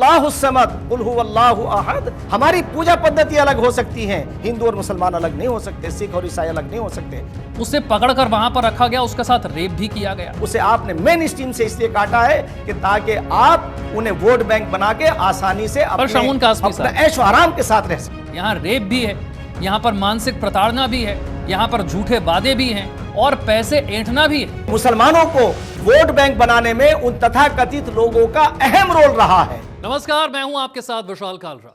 अल्लाहुस्समद कुल हुवल्लाहु अहद। हमारी पूजा पद्धति अलग हो सकती है, हिंदू और मुसलमान अलग नहीं हो सकते, सिख और ईसाई अलग नहीं हो सकते। उसे पकड़कर वहां पर रखा गया, उसके साथ रेप भी किया गया। उसे आपने मेन स्ट्रीम से इसलिए काटा है कि ताकि आप उन्हें वोट बैंक बना के आसानी से अपने ऐश आराम के साथ रह सकें। यहाँ रेप भी है, यहाँ पर मानसिक प्रताड़ना भी है, यहाँ पर झूठे वादे भी हैं और पैसे ऐंठना भी है। मुसलमानों को वोट बैंक बनाने में उन तथाकथित लोगों का अहम रोल रहा है। नमस्कार, मैं हूं आपके साथ विशाल कालरा।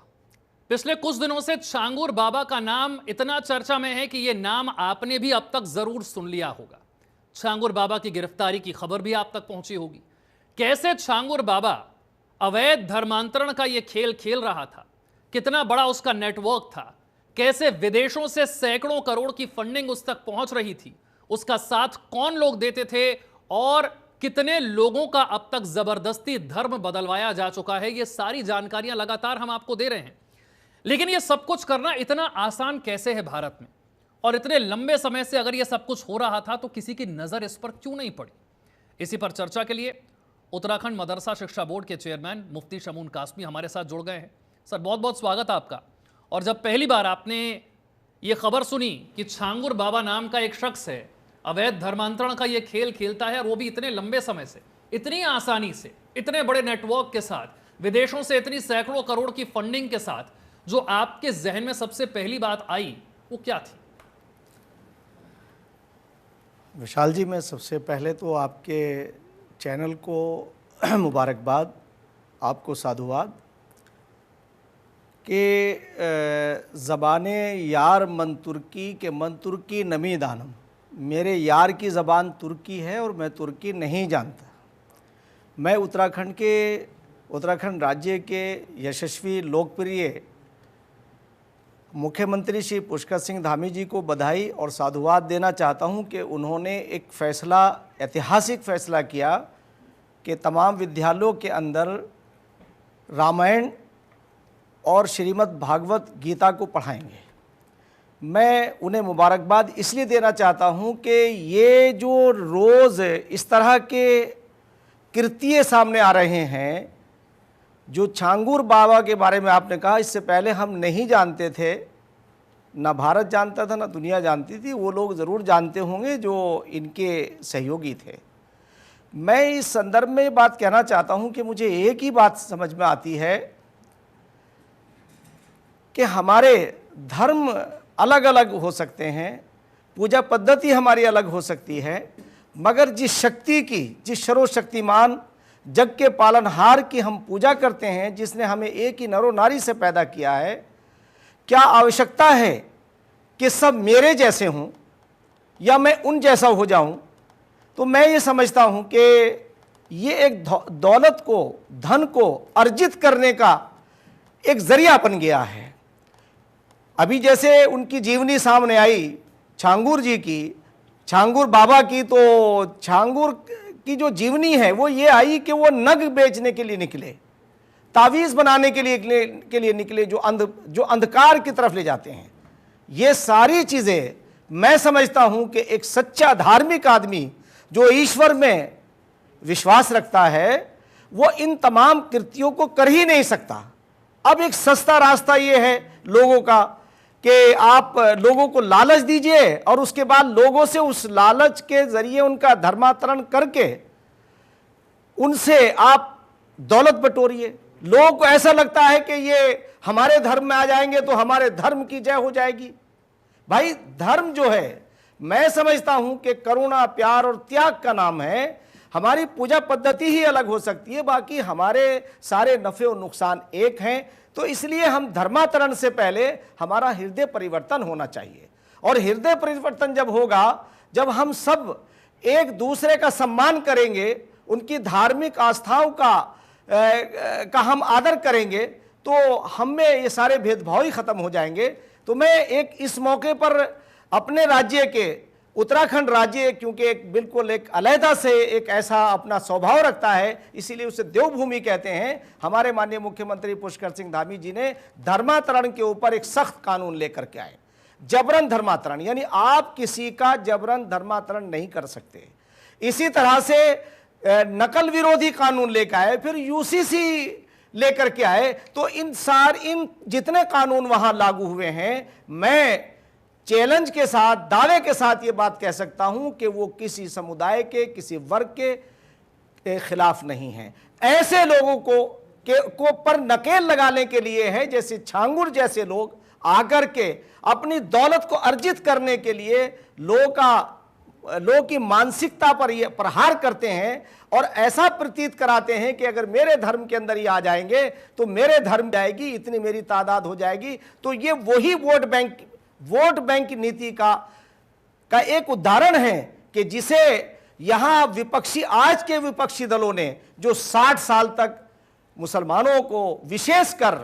पिछले कुछ दिनों से छांगुर बाबा का नाम इतना चर्चा में है कि यह नाम आपने भी अब तक जरूर सुन लिया होगा। छांगुर बाबा की गिरफ्तारी की खबर भी आप तक पहुंची होगी। कैसे छांगुर बाबा अवैध धर्मांतरण का यह खेल खेल रहा था, कितना बड़ा उसका नेटवर्क था, कैसे विदेशों से सैकड़ों करोड़ की फंडिंग उस तक पहुंच रही थी, उसका साथ कौन लोग देते थे और कितने लोगों का अब तक जबरदस्ती धर्म बदलवाया जा चुका है, ये सारी जानकारियां लगातार हम आपको दे रहे हैं। लेकिन ये सब कुछ करना इतना आसान कैसे है भारत में, और इतने लंबे समय से अगर ये सब कुछ हो रहा था तो किसी की नजर इस पर क्यों नहीं पड़ी? इसी पर चर्चा के लिए उत्तराखंड मदरसा शिक्षा बोर्ड के चेयरमैन मुफ्ती शमून कासमी हमारे साथ जुड़ गए हैं। सर, बहुत बहुत स्वागत आपका। और जब पहली बार आपने ये खबर सुनी कि छांगुर बाबा नाम का एक शख्स है, अवैध धर्मांतरण का ये खेल खेलता है, और वो भी इतने लंबे समय से, इतनी आसानी से, इतने बड़े नेटवर्क के साथ, विदेशों से इतनी सैकड़ों करोड़ की फंडिंग के साथ, जो आपके जहन में सबसे पहली बात आई वो क्या थी? विशाल जी, मैं सबसे पहले तो आपके चैनल को मुबारकबाद, आपको साधुवाद कि ज़बाने यार मन तुर्की के मन तुर्की नमी दानम। मेरे यार की ज़बान तुर्की है और मैं तुर्की नहीं जानता। मैं उत्तराखंड राज्य के यशस्वी लोकप्रिय मुख्यमंत्री श्री पुष्कर सिंह धामी जी को बधाई और साधुवाद देना चाहता हूं कि उन्होंने एक फ़ैसला, ऐतिहासिक फ़ैसला किया कि तमाम विद्यालयों के अंदर रामायण और श्रीमद् भागवत गीता को पढ़ाएंगे। मैं उन्हें मुबारकबाद इसलिए देना चाहता हूं कि ये जो रोज़ इस तरह के कृत्य सामने आ रहे हैं, जो छांगुर बाबा के बारे में आपने कहा, इससे पहले हम नहीं जानते थे, ना भारत जानता था ना दुनिया जानती थी। वो लोग ज़रूर जानते होंगे जो इनके सहयोगी थे। मैं इस संदर्भ में बात कहना चाहता हूं कि मुझे एक ही बात समझ में आती है कि हमारे धर्म अलग अलग हो सकते हैं, पूजा पद्धति हमारी अलग हो सकती है, मगर जिस शक्ति की, जिस सर्वशक्तिमान जग के पालनहार की हम पूजा करते हैं, जिसने हमें एक ही नरो नारी से पैदा किया है, क्या आवश्यकता है कि सब मेरे जैसे हों या मैं उन जैसा हो जाऊं? तो मैं ये समझता हूं कि ये एक दौलत को, धन को अर्जित करने का एक जरिया बन गया है। अभी जैसे उनकी जीवनी सामने आई छांगुर जी की, छांगुर बाबा की, तो छांगुर की जो जीवनी है वो ये आई कि वो नग बेचने के लिए निकले, तावीज़ बनाने के लिए निकले, जो अंधकार की तरफ ले जाते हैं। ये सारी चीज़ें मैं समझता हूं कि एक सच्चा धार्मिक आदमी जो ईश्वर में विश्वास रखता है, वो इन तमाम कृत्यों को कर ही नहीं सकता। अब एक सस्ता रास्ता ये है लोगों का कि आप लोगों को लालच दीजिए और उसके बाद लोगों से उस लालच के जरिए उनका धर्मांतरण करके उनसे आप दौलत बटोरिए। लोगों को ऐसा लगता है कि ये हमारे धर्म में आ जाएंगे तो हमारे धर्म की जय हो जाएगी। भाई, धर्म जो है, मैं समझता हूं कि करुणा, प्यार और त्याग का नाम है। हमारी पूजा पद्धति ही अलग हो सकती है, बाकी हमारे सारे नफ़े और नुकसान एक हैं। तो इसलिए हम धर्मांतरण से पहले हमारा हृदय परिवर्तन होना चाहिए, और हृदय परिवर्तन जब होगा, जब हम सब एक दूसरे का सम्मान करेंगे, उनकी धार्मिक आस्थाओं का हम आदर करेंगे, तो हम में ये सारे भेदभाव ही खत्म हो जाएंगे। तो मैं एक इस मौके पर अपने राज्य के, उत्तराखंड राज्य, क्योंकि एक बिल्कुल एक अलहदा से एक ऐसा अपना स्वभाव रखता है, इसीलिए उसे देवभूमि कहते हैं। हमारे माननीय मुख्यमंत्री पुष्कर सिंह धामी जी ने धर्मांतरण के ऊपर एक सख्त कानून लेकर के आए। जबरन धर्मांतरण, यानी आप किसी का जबरन धर्मांतरण नहीं कर सकते। इसी तरह से नकल विरोधी कानून लेकर आए। फिर यूसीसी लेकर के आए। तो इन जितने कानून वहां लागू हुए हैं, मैं चैलेंज के साथ, दावे के साथ ये बात कह सकता हूं कि वो किसी समुदाय के, किसी वर्ग के खिलाफ नहीं है। ऐसे लोगों को पर नकेल लगाने के लिए है, जैसे छांगुर जैसे लोग आकर के अपनी दौलत को अर्जित करने के लिए लोगों की मानसिकता पर ये प्रहार करते हैं और ऐसा प्रतीत कराते हैं कि अगर मेरे धर्म के अंदर ही आ जाएंगे तो मेरे धर्म जाएगी, इतनी मेरी तादाद हो जाएगी। तो ये वही वोट बैंक नीति का एक उदाहरण है कि जिसे यहां आज के विपक्षी दलों ने जो 60 साल तक मुसलमानों को विशेषकर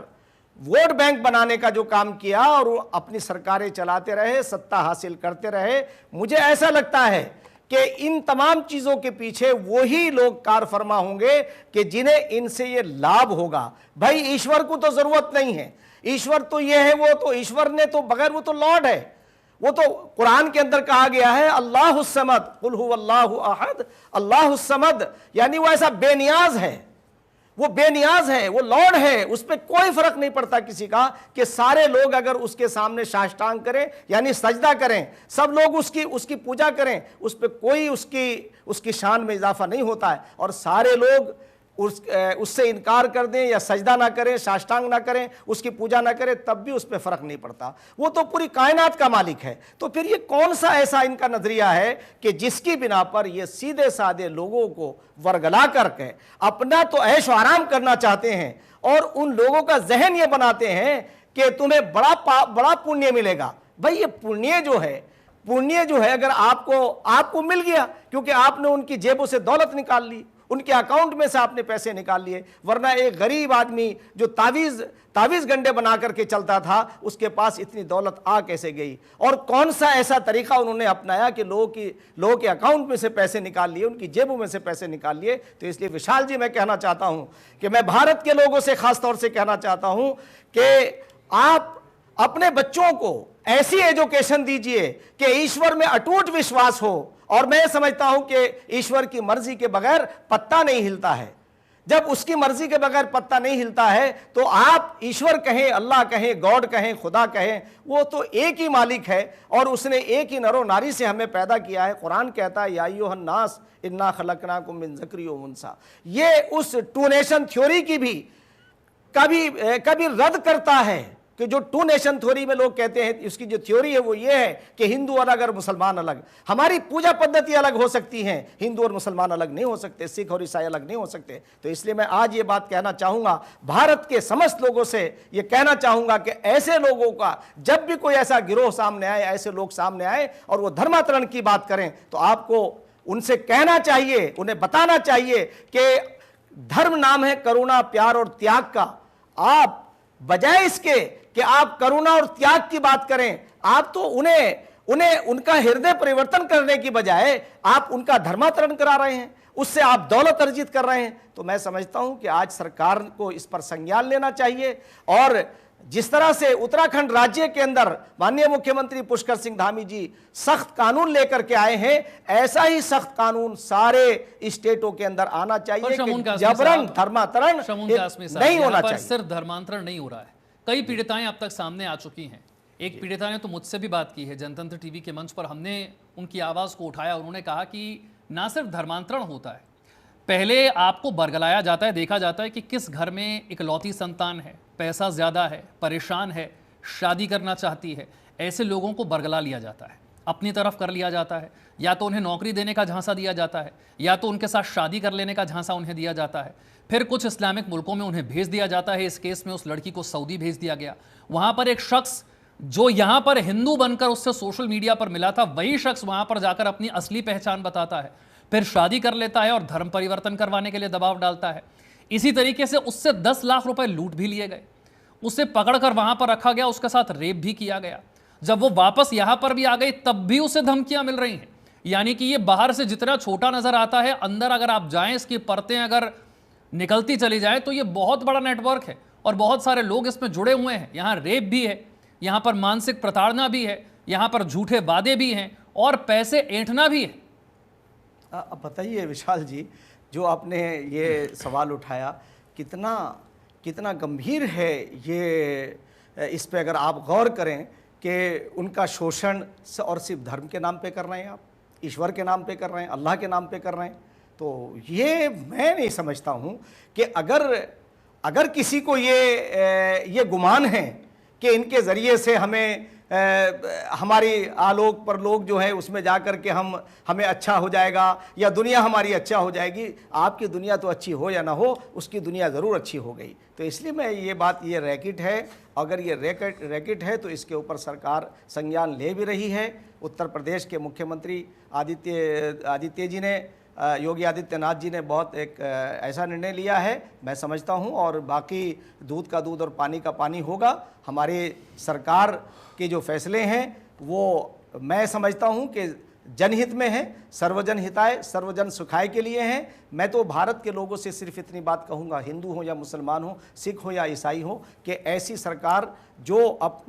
वोट बैंक बनाने का जो काम किया और वो अपनी सरकारें चलाते रहे, सत्ता हासिल करते रहे, मुझे ऐसा लगता है कि इन तमाम चीजों के पीछे वही लोग कार फरमा होंगे कि जिन्हें इनसे ये लाभ होगा। भाई ईश्वर को तो जरूरत नहीं है, ईश्वर तो ये है, वो तो ईश्वर ने तो बगैर, वो तो लॉर्ड है। वो तो कुरान के अंदर कहा गया है अल्लाहुस समद, कुल हुवल्लाहु अहद, अल्लाहुस समद, यानी वो ऐसा बेनियाज है, वो बेनियाज है, वो लॉर्ड है, उस पर कोई फर्क नहीं पड़ता किसी का कि सारे लोग अगर उसके सामने साष्टांग करें यानी सजदा करें, सब लोग उसकी पूजा करें, उस पर कोई उसकी शान में इजाफा नहीं होता है। और सारे लोग उससे इनकार कर दें या सजदा ना करें, साष्टांग ना करें, उसकी पूजा ना करें, तब भी उस पर फर्क नहीं पड़ता। वो तो पूरी कायनात का मालिक है। तो फिर ये कौन सा ऐसा इनका नजरिया है कि जिसकी बिना पर ये सीधे साधे लोगों को वर्गला करके अपना तो ऐश आराम करना चाहते हैं और उन लोगों का जहन ये बनाते हैं कि तुम्हें बड़ा पुण्य मिलेगा। भाई ये पुण्य जो है अगर आपको मिल गया क्योंकि आपने उनकी जेबों से दौलत निकाल ली, उनके अकाउंट में से आपने पैसे निकाल लिए, वरना एक गरीब आदमी जो तावीज गंडे बना करके चलता था, उसके पास इतनी दौलत आ कैसे गई? और कौन सा ऐसा तरीका उन्होंने अपनाया कि लोगों के अकाउंट में से पैसे निकाल लिए, उनकी जेबों में से पैसे निकाल लिए। तो इसलिए विशाल जी मैं कहना चाहता हूं कि मैं भारत के लोगों से खास तौर से कहना चाहता हूं कि आप अपने बच्चों को ऐसी एजुकेशन दीजिए कि ईश्वर में अटूट विश्वास हो। और मैं समझता हूं कि ईश्वर की मर्जी के बगैर पत्ता नहीं हिलता है। जब उसकी मर्जी के बगैर पत्ता नहीं हिलता है तो आप ईश्वर कहें, अल्लाह कहें, गॉड कहें, खुदा कहें, वो तो एक ही मालिक है और उसने एक ही नरो नारी से हमें पैदा किया है। कुरान कहता है या अय्युहन नास इन्ना खलकनाकुम मिन ज़करिन व उन्सा। ये उस टू नेशन थ्योरी की भी कभी रद्द करता है कि जो टू नेशन थ्योरी में लोग कहते हैं, उसकी जो थ्योरी है वो ये है कि हिंदू अलग और मुसलमान अलग। हमारी पूजा पद्धति अलग हो सकती है, हिंदू और मुसलमान अलग नहीं हो सकते, सिख और ईसाई अलग नहीं हो सकते। तो इसलिए मैं आज ये बात कहना चाहूँगा, भारत के समस्त लोगों से ये कहना चाहूँगा कि ऐसे लोगों का जब भी कोई ऐसा गिरोह सामने आए, ऐसे लोग सामने आए और वो धर्मांतरण की बात करें, तो आपको उनसे कहना चाहिए, उन्हें बताना चाहिए कि धर्म नाम है करुणा, प्यार और त्याग का। आप बजाय इसके कि आप करुणा और त्याग की बात करें, आप तो उन्हें उनका हृदय परिवर्तन करने की बजाय आप उनका धर्मांतरण करा रहे हैं, उससे आप दौलत अर्जित कर रहे हैं। तो मैं समझता हूं कि आज सरकार को इस पर संज्ञान लेना चाहिए और जिस तरह से उत्तराखंड राज्य के अंदर माननीय मुख्यमंत्री पुष्कर सिंह धामी जी सख्त कानून लेकर के आए हैं, ऐसा ही सख्त कानून सारे स्टेटों के अंदर आना चाहिए कि जबरन धर्मांतरण नहीं होना चाहिए। सिर्फ धर्मांतरण नहीं हो रहा है, कई पीड़िताएं अब तक सामने आ चुकी हैं। एक पीड़िता ने तो मुझसे भी बात की है, जनतंत्र टीवी के मंच पर हमने उनकी आवाज़ को उठाया। उन्होंने कहा कि ना सिर्फ धर्मांतरण होता है, पहले आपको बरगलाया जाता है, देखा जाता है कि किस घर में इकलौती संतान है, पैसा ज़्यादा है, परेशान है, शादी करना चाहती है, ऐसे लोगों को बरगला लिया जाता है, अपनी तरफ कर लिया जाता है। या तो उन्हें नौकरी देने का झांसा दिया जाता है, या तो उनके साथ शादी कर लेने का झांसा उन्हें दिया जाता है। फिर कुछ इस्लामिक मुल्कों में उन्हें भेज दिया जाता है। इस केस में उस लड़की को सऊदी भेज दिया गया। वहाँ पर एक शख्स जो यहाँ पर हिंदू बनकर उससे सोशल मीडिया पर मिला था, वही शख्स वहाँ पर जाकर अपनी असली पहचान बताता है, फिर शादी कर लेता है और धर्म परिवर्तन करवाने के लिए दबाव डालता है। इसी तरीके से उससे 10 लाख रुपए लूट भी लिए गए, उसे पकड़कर वहां पर रखा गया, उसके साथ रेप भी किया गया। जब वो वापस यहां पर भी आ गई तब भी उसे धमकियां मिल रही हैं। यानी कि ये बाहर से जितना छोटा नजर आता है, अंदर अगर आप जाएं, इसकी परतें अगर निकलती चली जाए तो ये बहुत बड़ा नेटवर्क है और बहुत सारे लोग इसमें जुड़े हुए हैं। यहाँ रेप भी है, यहाँ पर मानसिक प्रताड़ना भी है, यहाँ पर झूठे वादे भी हैं और पैसे ऐंठना भी है। अब बताइए विशाल जी, जो आपने ये सवाल उठाया, कितना गंभीर है ये, इस पे अगर आप गौर करें कि उनका शोषण और सिर्फ धर्म के नाम पे कर रहे हैं, आप ईश्वर के नाम पे कर रहे हैं, अल्लाह के नाम पे कर रहे हैं। तो ये मैं नहीं समझता हूँ कि अगर किसी को ये गुमान है कि इनके ज़रिए से हमें हमारी आलोक परलोक जो है उसमें जा कर के हमें अच्छा हो जाएगा या दुनिया हमारी अच्छा हो जाएगी। आपकी दुनिया तो अच्छी हो या ना हो, उसकी दुनिया ज़रूर अच्छी हो गई। तो इसलिए मैं ये रैकेट है, अगर ये रैकेट है तो इसके ऊपर सरकार संज्ञान ले भी रही है। उत्तर प्रदेश के मुख्यमंत्री आदित्य जी ने, योगी आदित्यनाथ जी ने बहुत एक ऐसा निर्णय लिया है, मैं समझता हूं, और बाकी दूध का दूध और पानी का पानी होगा। हमारे सरकार के जो फैसले हैं वो मैं समझता हूं कि जनहित में है, सर्वजन हिताय सर्वजन सुखाय के लिए हैं। मैं तो भारत के लोगों से सिर्फ इतनी बात कहूँगा, हिंदू हो या मुसलमान हो, सिख हो या ईसाई हो, कि ऐसी सरकार जो अब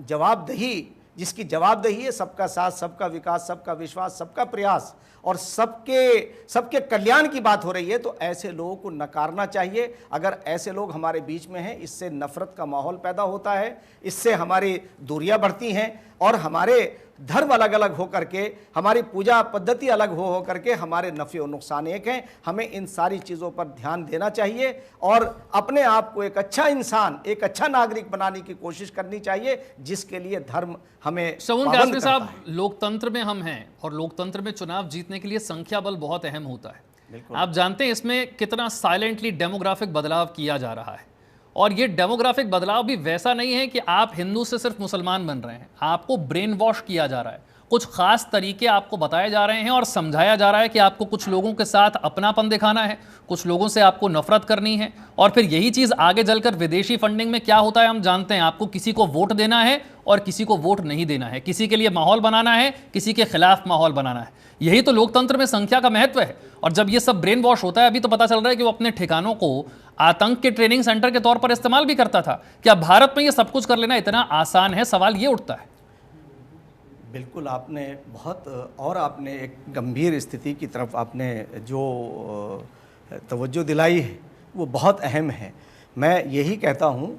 जिसकी जवाबदेही है सबका साथ, सबका विकास, सबका विश्वास, सबका प्रयास और सबके कल्याण की बात हो रही है, तो ऐसे लोगों को नकारना चाहिए। अगर ऐसे लोग हमारे बीच में हैं, इससे नफरत का माहौल पैदा होता है, इससे हमारी दूरियां बढ़ती हैं और हमारे धर्म अलग अलग हो करके, हमारी पूजा पद्धति अलग हो करके हमारे नफ़े और नुकसान एक हैं। हमें इन सारी चीज़ों पर ध्यान देना चाहिए और अपने आप को एक अच्छा इंसान, एक अच्छा नागरिक बनाने की कोशिश करनी चाहिए, जिसके लिए धर्म हमें शगुन पाबंद कासमी करता साहब, है। लोकतंत्र में हम हैं और लोकतंत्र में चुनाव जीतने के लिए संख्या बल बहुत अहम होता है। बिल्कुल। आप जानते हैं इसमें कितना साइलेंटली डेमोग्राफिक बदलाव किया जा रहा है, और ये डेमोग्राफिक बदलाव भी वैसा नहीं है कि आप हिंदू से सिर्फ मुसलमान बन रहे हैं। आपको ब्रेन वॉश किया जा रहा है, कुछ खास तरीके आपको बताए जा रहे हैं और समझाया जा रहा है कि आपको कुछ लोगों के साथ अपनापन दिखाना है, कुछ लोगों से आपको नफरत करनी है, और फिर यही चीज़ आगे चलकर विदेशी फंडिंग में क्या होता है हम जानते हैं। आपको किसी को वोट देना है और किसी को वोट नहीं देना है, किसी के लिए माहौल बनाना है, किसी के खिलाफ माहौल बनाना है। यही तो लोकतंत्र में संख्या का महत्व है। और जब ये सब ब्रेन वॉश होता है, अभी तो पता चल रहा है कि वो अपने ठिकानों को आतंक के ट्रेनिंग सेंटर के तौर पर इस्तेमाल भी करता था। क्या भारत में ये सब कुछ कर लेना इतना आसान है? सवाल ये उठता है। बिल्कुल, आपने एक गंभीर स्थिति की तरफ आपने जो तवज्जो दिलाई है वो बहुत अहम है। मैं यही कहता हूँ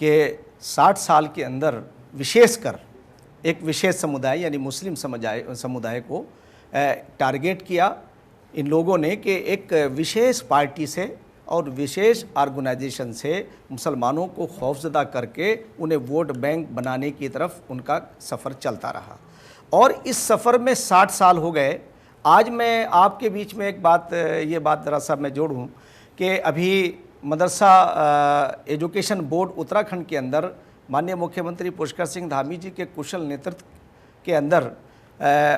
कि 60 साल के अंदर विशेषकर एक विशेष समुदाय यानी मुस्लिम समुदाय को टारगेट किया इन लोगों ने कि एक विशेष पार्टी से और विशेष ऑर्गेनाइजेशन से मुसलमानों को खौफजदा करके उन्हें वोट बैंक बनाने की तरफ उनका सफ़र चलता रहा, और इस सफ़र में 60 साल हो गए। आज मैं आपके बीच में एक बात, ये बात ज़रा सा मैं जोड़ूँ कि अभी मदरसा एजुकेशन बोर्ड उत्तराखंड के अंदर माननीय मुख्यमंत्री पुष्कर सिंह धामी जी के कुशल नेतृत्व के अंदर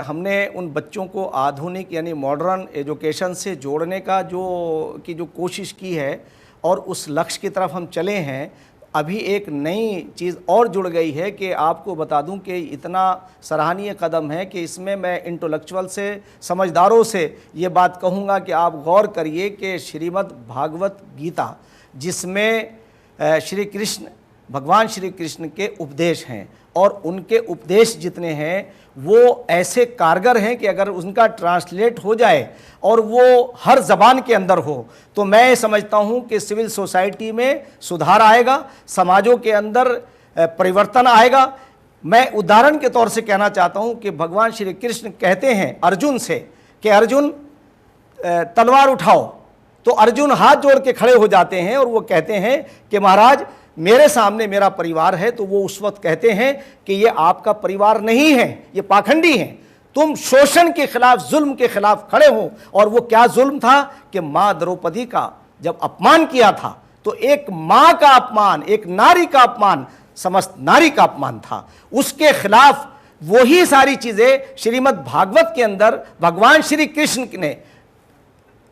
हमने उन बच्चों को आधुनिक यानी मॉडर्न एजुकेशन से जोड़ने का जो कोशिश की है और उस लक्ष्य की तरफ हम चले हैं। अभी एक नई चीज़ और जुड़ गई है कि आपको बता दूं कि इतना सराहनीय कदम है कि इसमें मैं इंटेलेक्चुअल से, समझदारों से ये बात कहूँगा कि आप गौर करिए कि श्रीमद् भागवत गीता, जिसमें भगवान श्री कृष्ण के उपदेश हैं और उनके उपदेश जितने हैं वो ऐसे कारगर हैं कि अगर उनका ट्रांसलेट हो जाए और वो हर ज़बान के अंदर हो तो मैं समझता हूँ कि सिविल सोसाइटी में सुधार आएगा, समाजों के अंदर परिवर्तन आएगा। मैं उदाहरण के तौर से कहना चाहता हूँ कि भगवान श्री कृष्ण कहते हैं अर्जुन से कि अर्जुन तलवार उठाओ, तो अर्जुन हाथ जोड़ के खड़े हो जाते हैं और वो कहते हैं कि महाराज मेरे सामने मेरा परिवार है। तो वो उस वक्त कहते हैं कि ये आपका परिवार नहीं है, ये पाखंडी हैं, तुम शोषण के खिलाफ, जुल्म के खिलाफ खड़े हो। और वो क्या जुल्म था कि माँ द्रौपदी का जब अपमान किया था तो एक माँ का अपमान, एक नारी का अपमान समस्त नारी का अपमान था, उसके खिलाफ वही सारी चीजें श्रीमद् भागवत के अंदर भगवान श्री कृष्ण ने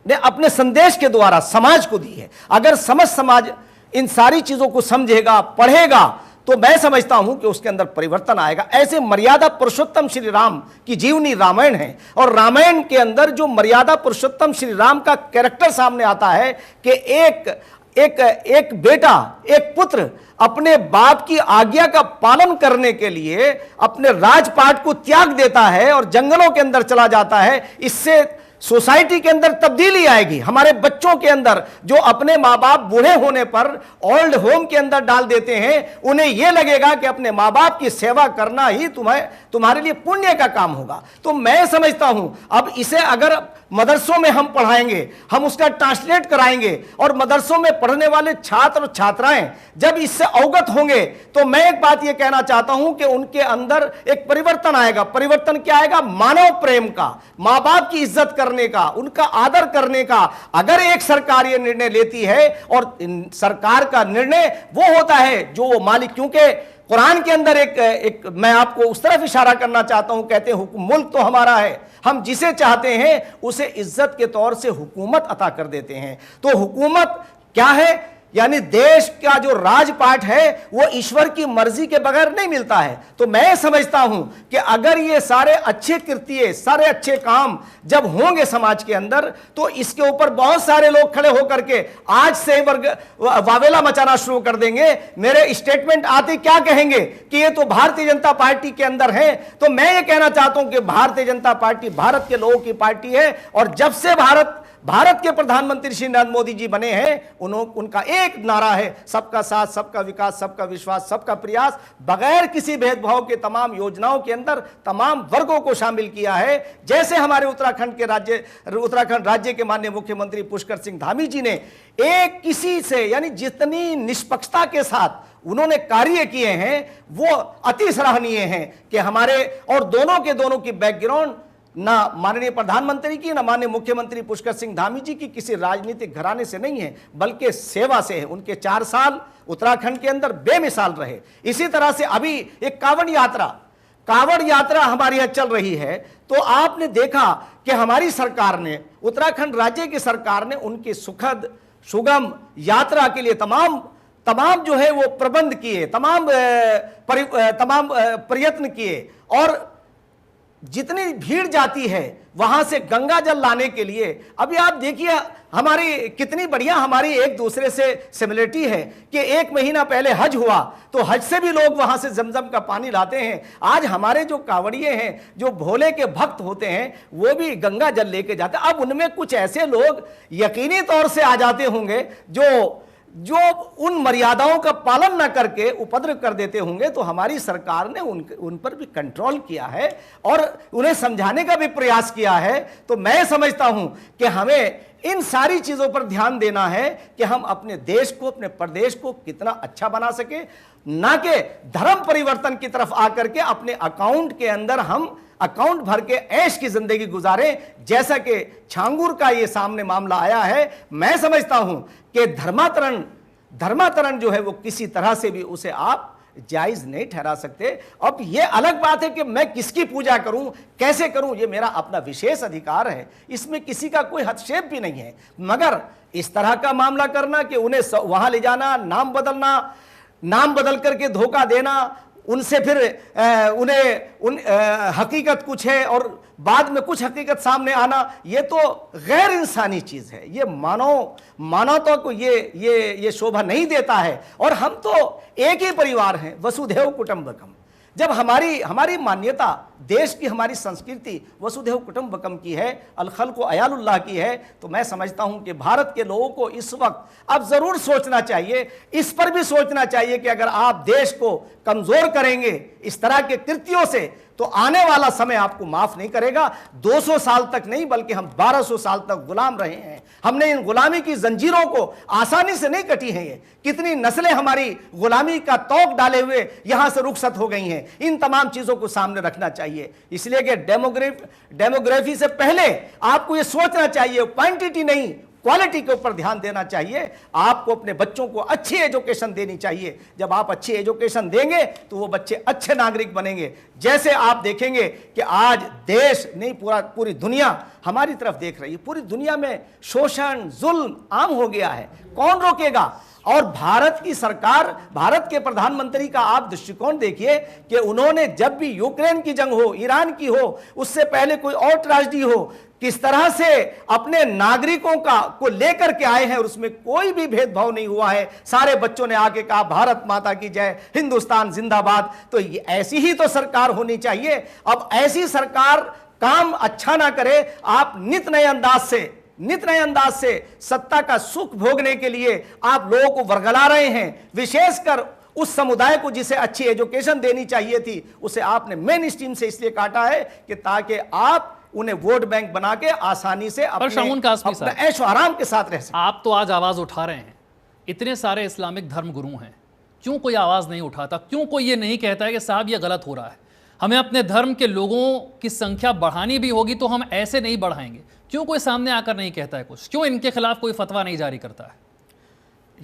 अपने संदेश के द्वारा समाज को दी है। अगर समाज इन सारी चीजों को समझेगा, पढ़ेगा, तो मैं समझता हूं कि उसके अंदर परिवर्तन आएगा। ऐसे मर्यादा पुरुषोत्तम श्री राम की जीवनी रामायण है और रामायण के अंदर जो मर्यादा पुरुषोत्तम श्री राम का कैरेक्टर सामने आता है कि एक बेटा, एक पुत्र अपने बाप की आज्ञा का पालन करने के लिए अपने राजपाट को त्याग देता है और जंगलों के अंदर चला जाता है। इससे सोसाइटी के अंदर तब्दीली आएगी, हमारे बच्चों के अंदर जो अपने माँ बाप बूढ़े होने पर ओल्ड होम के अंदर डाल देते हैं, उन्हें यह लगेगा कि अपने माँ बाप की सेवा करना ही तुम्हारे लिए पुण्य का काम होगा। तो मैं समझता हूं अब इसे अगर मदरसों में हम पढ़ाएंगे, हम उसका ट्रांसलेट कराएंगे और मदरसों में पढ़ने वाले छात्र और छात्राएं जब इससे अवगत होंगे, तो मैं एक बात यह कहना चाहता हूं कि उनके अंदर एक परिवर्तन आएगा। परिवर्तन क्या आएगा? मानव प्रेम का, माँ बाप की इज्जत करने का, उनका आदर करने का। अगर एक सरकार यह निर्णय लेती है, और सरकार का निर्णय वो होता है जो वो मालिक, क्योंकि कुरान के अंदर एक मैं आपको उस तरफ इशारा करना चाहता हूं, कहते हैं मुल्क तो हमारा है, हम जिसे चाहते हैं उसे इज्जत के तौर से हुकूमत अता कर देते हैं। तो हुकूमत क्या है? यानी देश का जो राजपाट है वो ईश्वर की मर्जी के बगैर नहीं मिलता है। तो मैं समझता हूं कि अगर ये सारे अच्छे कृत्य, सारे अच्छे काम जब होंगे समाज के अंदर, तो इसके ऊपर बहुत सारे लोग खड़े होकर के आज से वावेला मचाना शुरू कर देंगे। मेरे स्टेटमेंट आते क्या कहेंगे कि ये तो भारतीय जनता पार्टी के अंदर है। तो मैं ये कहना चाहता हूं कि भारतीय जनता पार्टी भारत के लोगों की पार्टी है, और जब से भारत के प्रधानमंत्री श्री नरेंद्र मोदी जी बने हैं, उनका एक नारा है, सबका साथ, सबका विकास, सबका विश्वास, सबका प्रयास। बगैर किसी भेदभाव के तमाम योजनाओं के अंदर तमाम वर्गों को शामिल किया है। जैसे हमारे उत्तराखंड राज्य के माननीय मुख्यमंत्री पुष्कर सिंह धामी जी ने एक किसी से, यानी जितनी निष्पक्षता के साथ उन्होंने कार्य किए हैं वो अति सराहनीय हैं कि हमारे, और दोनों की बैकग्राउंड ना माननीय प्रधानमंत्री की, ना माननीय मुख्यमंत्री पुष्कर सिंह धामी जी की किसी राजनीतिक घराने से नहीं है, बल्कि सेवा से है। उनके 4 साल उत्तराखंड के अंदर बेमिसाल रहे। इसी तरह से अभी एक कांवड़ यात्रा हमारे यहाँ चल रही है। तो आपने देखा कि हमारी सरकार ने, उत्तराखंड राज्य की सरकार ने उनकी सुखद सुगम यात्रा के लिए तमाम जो है वो प्रबंध किए, तमाम प्रयत्न किए, और जितनी भीड़ जाती है वहां से गंगा जल लाने के लिए, अभी आप देखिए हमारी कितनी बढ़िया हमारी एक दूसरे से सिमिलरिटी है कि 1 महीना पहले हज हुआ तो हज से भी लोग वहां से जमजम का पानी लाते हैं। आज हमारे जो कांवड़िए हैं, जो भोले के भक्त होते हैं, वो भी गंगा जल लेके जाते हैं। अब उनमें कुछ ऐसे लोग यकीनी तौर से आ जाते होंगे जो उन मर्यादाओं का पालन न करके उपद्रव कर देते होंगे। तो हमारी सरकार ने उन पर भी कंट्रोल किया है और उन्हें समझाने का भी प्रयास किया है। तो मैं समझता हूं कि हमें इन सारी चीजों पर ध्यान देना है कि हम अपने देश को, अपने प्रदेश को कितना अच्छा बना सके, ना कि धर्म परिवर्तन की तरफ आकर के अपने अकाउंट के अंदर हम अकाउंट भर के ऐश की जिंदगी गुजारें, जैसा कि छांगुर का ये सामने मामला आया है। मैं समझता हूं कि धर्मांतरण जो है वो किसी तरह से भी उसे आप जायज नहीं ठहरा सकते। अब ये अलग बात है कि मैं किसकी पूजा करूं, कैसे करूं, ये मेरा अपना विशेष अधिकार है, इसमें किसी का कोई हस्तक्षेप भी नहीं है। मगर इस तरह का मामला करना कि उन्हें वहां ले जाना, नाम बदल करके धोखा देना, उनसे फिर हकीकत कुछ है और बाद में कुछ हकीकत सामने आना, ये तो गैर इंसानी चीज है। ये मानवता को ये शोभा नहीं देता है। और हम तो एक ही परिवार हैं, वसुधैव कुटुंबकम। जब हमारी मान्यता, देश की हमारी संस्कृति वसुधैव कुटुंबकम की है, अल खल्क़ु अयालुल्लाह की है, तो मैं समझता हूं कि भारत के लोगों को इस वक्त अब जरूर सोचना चाहिए, इस पर भी सोचना चाहिए कि अगर आप देश को कमजोर करेंगे इस तरह के कृत्यों से, तो आने वाला समय आपको माफ नहीं करेगा। 200 साल तक नहीं, बल्कि हम 1200 साल तक गुलाम रहे हैं। हमने इन गुलामी की जंजीरों को आसानी से नहीं कटी है। ये कितनी नस्लें हमारी गुलामी का तौक डाले हुए यहां से रुखसत हो गई हैं। इन तमाम चीजों को सामने रखना चाहिए, इसलिए कि डेमोग्राफी से पहले आपको ये सोचना चाहिए, क्वांटिटी नहीं क्वालिटी के ऊपर ध्यान देना चाहिए। आपको अपने बच्चों को अच्छी एजुकेशन देनी चाहिए। जब आप अच्छी एजुकेशन देंगे तो वो बच्चे अच्छे नागरिक बनेंगे। जैसे आप देखेंगे कि आज देश नहीं, पूरी दुनिया हमारी तरफ देख रही है। पूरी दुनिया में शोषण, जुल्म आम हो गया है, कौन रोकेगा? और भारत की सरकार, भारत के प्रधानमंत्री का आप दृष्टिकोण देखिए कि उन्होंने जब भी यूक्रेन की जंग हो, ईरान की हो, उससे पहले कोई और ट्रेजेडी हो, किस तरह से अपने नागरिकों को लेकर के आए हैं और उसमें कोई भी भेदभाव नहीं हुआ है। सारे बच्चों ने आके कहा भारत माता की जय, हिंदुस्तान जिंदाबाद। तो ऐसी ही तो सरकार होनी चाहिए। अब ऐसी सरकार काम अच्छा ना करे, आप नित नए अंदाज से सत्ता का सुख भोगने के लिए आप लोगों को वर्गला रहे हैं। विशेषकर उस समुदाय को जिसे अच्छी एजुकेशन देनी चाहिए थी, उसे आपने मेन स्ट्रीम से इसलिए काटा है कि ताकि आप उन्हें वोट बैंक बना के आसानी से अपने ऐशो आराम के साथ रह सकें। आप तो आज आवाज उठा रहे हैं, इतने सारे इस्लामिक धर्म गुरु हैं, क्यों कोई आवाज नहीं उठाता? क्यों कोई ये नहीं कहता है कि साहब ये गलत हो रहा है, हमें अपने धर्म के लोगों की संख्या बढ़ानी भी होगी तो हम ऐसे नहीं बढ़ाएंगे? क्यों कोई सामने आकर नहीं कहता है कुछ? क्यों इनके खिलाफ कोई फतवा नहीं जारी करता है?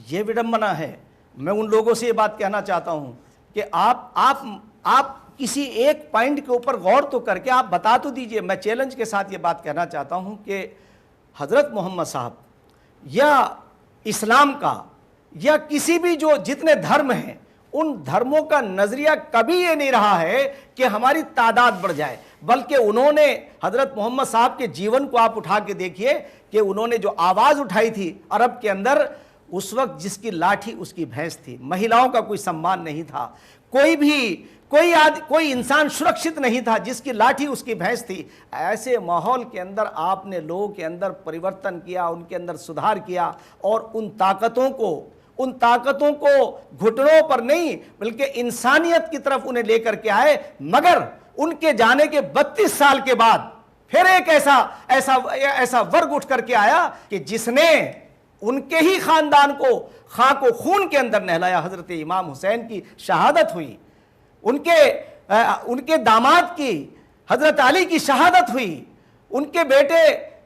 ये विडंबना है। मैं उन लोगों से ये बात कहना चाहता हूं कि आप किसी एक पॉइंट के ऊपर गौर तो करके आप बता तो दीजिए। मैं चैलेंज के साथ ये बात कहना चाहता हूं कि हजरत मोहम्मद साहब या इस्लाम का या किसी भी जो जितने धर्म हैं, उन धर्मों का नजरिया कभी ये नहीं रहा है कि हमारी तादाद बढ़ जाए, बल्कि उन्होंने हजरत मोहम्मद साहब के जीवन को आप उठा के देखिए कि उन्होंने जो आवाज उठाई थी अरब के अंदर, उस वक्त जिसकी लाठी उसकी भैंस थी, महिलाओं का कोई सम्मान नहीं था, कोई इंसान सुरक्षित नहीं था, जिसकी लाठी उसकी भैंस थी। ऐसे माहौल के अंदर आपने लोगों के अंदर परिवर्तन किया, उनके अंदर सुधार किया और उन ताकतों को घुटनों पर नहीं बल्कि इंसानियत की तरफ उन्हें लेकर के आए। मगर उनके जाने के 32 साल के बाद फिर एक ऐसा वर्ग उठ करके आया कि जिसने उनके ही खानदान को खाको खून के अंदर नहलाया। हजरत इमाम हुसैन की शहादत हुई, उनके दामाद की हजरत अली की शहादत हुई, उनके बेटे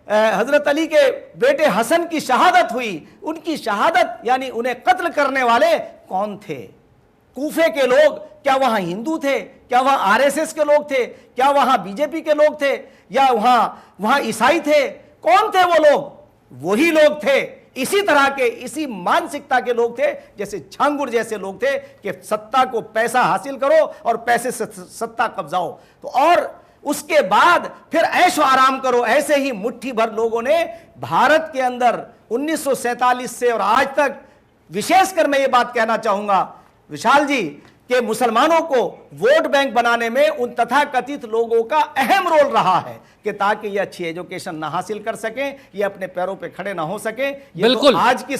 हजरत अली के बेटे हसन की शहादत हुई। उनकी शहादत यानी उन्हें कत्ल करने वाले कौन थे? कूफे के लोग। क्या वहां हिंदू थे? क्या वहां आरएसएस के लोग थे? क्या वहां बीजेपी के लोग थे? या वहां ईसाई थे? कौन थे वो लोग? वही लोग थे, इसी तरह के, इसी मानसिकता के लोग थे, जैसे छांगुर जैसे लोग थे कि सत्ता को पैसा हासिल करो और पैसे से सत्ता कब्जाओ, तो और उसके बाद फिर ऐशो आराम करो। ऐसे ही मुट्ठी भर लोगों ने भारत के अंदर 1947 से और आज तक, विशेषकर मैं ये बात कहना चाहूंगा विशाल जी, कि मुसलमानों को वोट बैंक बनाने में उन तथाकथित लोगों का अहम रोल रहा है कि ताकि ये अच्छी एजुकेशन ना हासिल कर सकें, ये अपने पैरों पे खड़े ना हो सके। ये तो आज की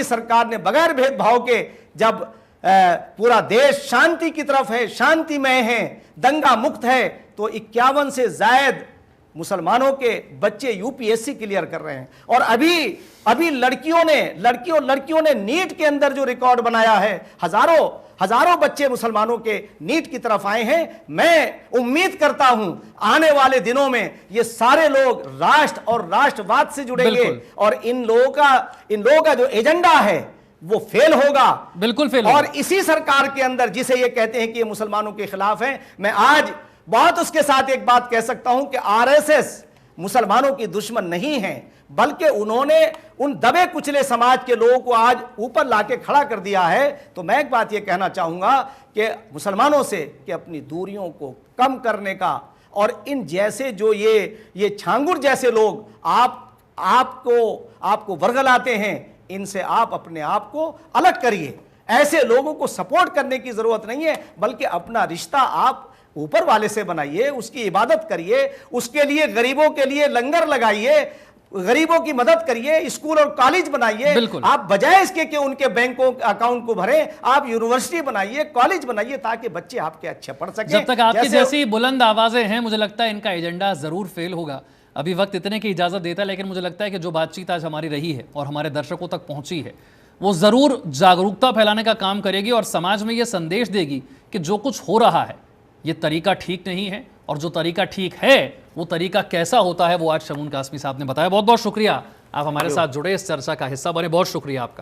सरकार ने बगैर भेदभाव के, जब पूरा देश शांति की तरफ है, शांतिमय है, दंगा मुक्त है, तो 51 से जायद मुसलमानों के बच्चे यूपीएससी क्लियर कर रहे हैं। और अभी लड़कियों ने नीट के अंदर जो रिकॉर्ड बनाया है, हजारों बच्चे मुसलमानों के नीट की तरफ आए हैं। मैं उम्मीद करता हूं आने वाले दिनों में ये सारे लोग राष्ट्र और राष्ट्रवाद से जुड़ेंगे और इन लोगों का जो एजेंडा है वो फेल होगा, बिल्कुल फेल और इसी सरकार के अंदर जिसे ये कहते हैं कि ये मुसलमानों के खिलाफ है, मैं आज बहुत उसके साथ एक बात कह सकता हूं कि आरएसएस मुसलमानों की दुश्मन नहीं है, बल्कि उन्होंने उन दबे कुचले समाज के लोगों को आज ऊपर लाके खड़ा कर दिया है। तो मैं एक बात ये कहना चाहूंगा कि मुसलमानों से कि अपनी दूरियों को कम करने का, और इन जैसे जो ये छांगुर जैसे लोग आपको वर्गलाते हैं, इनसे आप अपने आप को अलग करिए। ऐसे लोगों को सपोर्ट करने की जरूरत नहीं है, बल्कि अपना रिश्ता आप ऊपर वाले से बनाइए, उसकी इबादत करिए, उसके लिए गरीबों के लिए लंगर लगाइए, गरीबों की मदद करिए, स्कूल और कॉलेज बनाइए। आप बजाय इसके कि उनके बैंकों अकाउंट को भरें, आप यूनिवर्सिटी बनाइए, कॉलेज बनाइए, ताकि बच्चे आपके अच्छे पढ़ सकें। जब तक आपकी जैसी बुलंद आवाजें हैं, मुझे लगता है इनका एजेंडा जरूर फेल होगा। अभी वक्त इतने की इजाजत देता है, लेकिन मुझे लगता है कि जो बातचीत आज हमारी रही है और हमारे दर्शकों तक पहुंची है, वो जरूर जागरूकता फैलाने का काम करेगी और समाज में ये संदेश देगी कि जो कुछ हो रहा है ये तरीका ठीक नहीं है, और जो तरीका ठीक है वो तरीका कैसा होता है वो आज शगुन कासमी साहब ने बताया। बहुत बहुत शुक्रिया, आप हमारे साथ जुड़े, इस चर्चा का हिस्सा बने। बहुत शुक्रिया आपका।